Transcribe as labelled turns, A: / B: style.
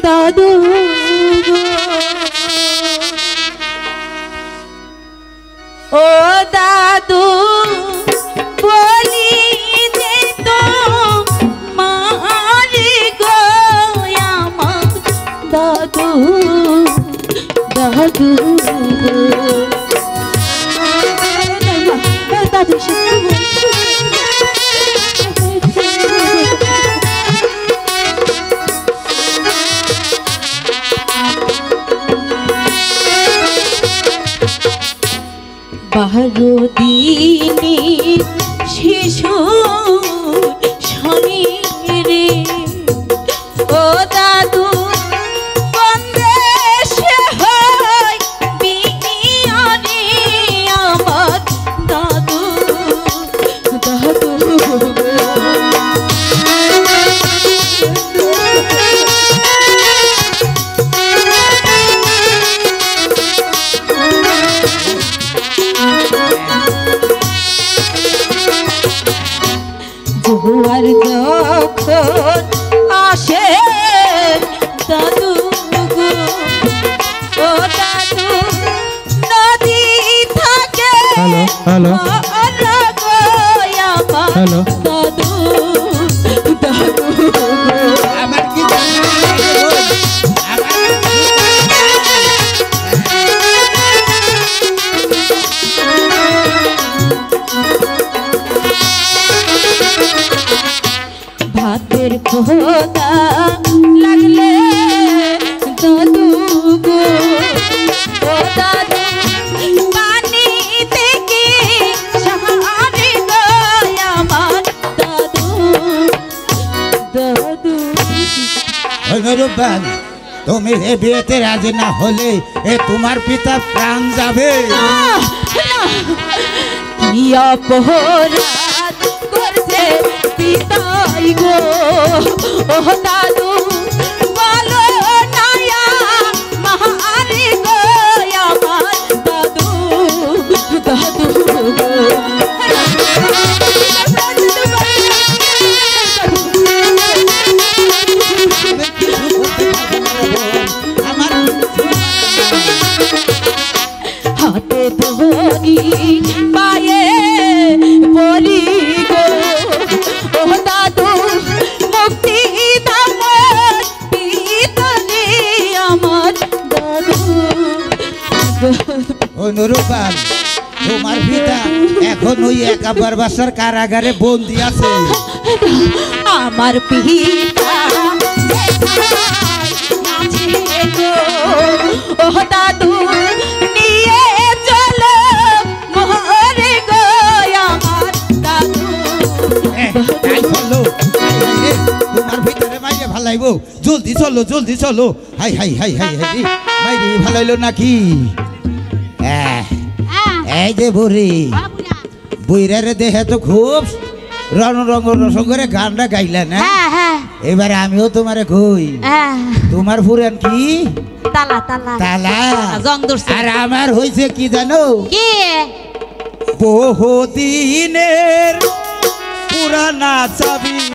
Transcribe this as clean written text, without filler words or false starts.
A: দাদু ও দাদু বলি দে তো মারি গো আমার দাদু দাদু দাদু বারো দিনে শিশু শনি রে ও দাদু বন্দেশে হয় বিয়ারে আমার দাদু দাদু জোয়ার যখন আসে দাদু গো ও দাদু নদী থাকে
B: হ্যালো হ্যালো
A: দাদু দাদু
C: আমার কি
A: ভাতের খোদা লাগলে দাদু গো ও দাদু পানি থেকে সাহারে গো আমার দাদু দাদু
C: অনুরূপবান তুমি এ বিয়েতে রাজি না হলে এ তোমার পিতা প্রাণ যাবে।
A: কি অপরাধ করছে পিতাই গো ও দাদু বলো নায়া মহারে গো আমার দাদু দাদু হাতে ধরি পায়ে বলি গো ও দাদু মুক্তি দামন পিতলে আমার দাদু
C: অনুরূপবান তোমার পিতা এখন ওই একাবার বাসার কারাগারে বন্দী আছে।
A: আমার পিতা ও দাদু নিয়ে চলো মোহরে গো আমার দাদু
C: তোমার ভিতরে মাইরে ভালাইবো জলদি চলো high high high high high মাইরে ভালাইলো নাকি এই যে বুড়ি বুইরারে দেখে তো খুব রং করে গানটা গাইলা না। এবারে আমিও তোমারে কই তোমার ফুরান কি
A: তালা তালা
C: তালা
A: জং ধরছে
C: আর আমার হইছে কি জানো
A: কি
C: বহুদিনের পুরানা চাবি।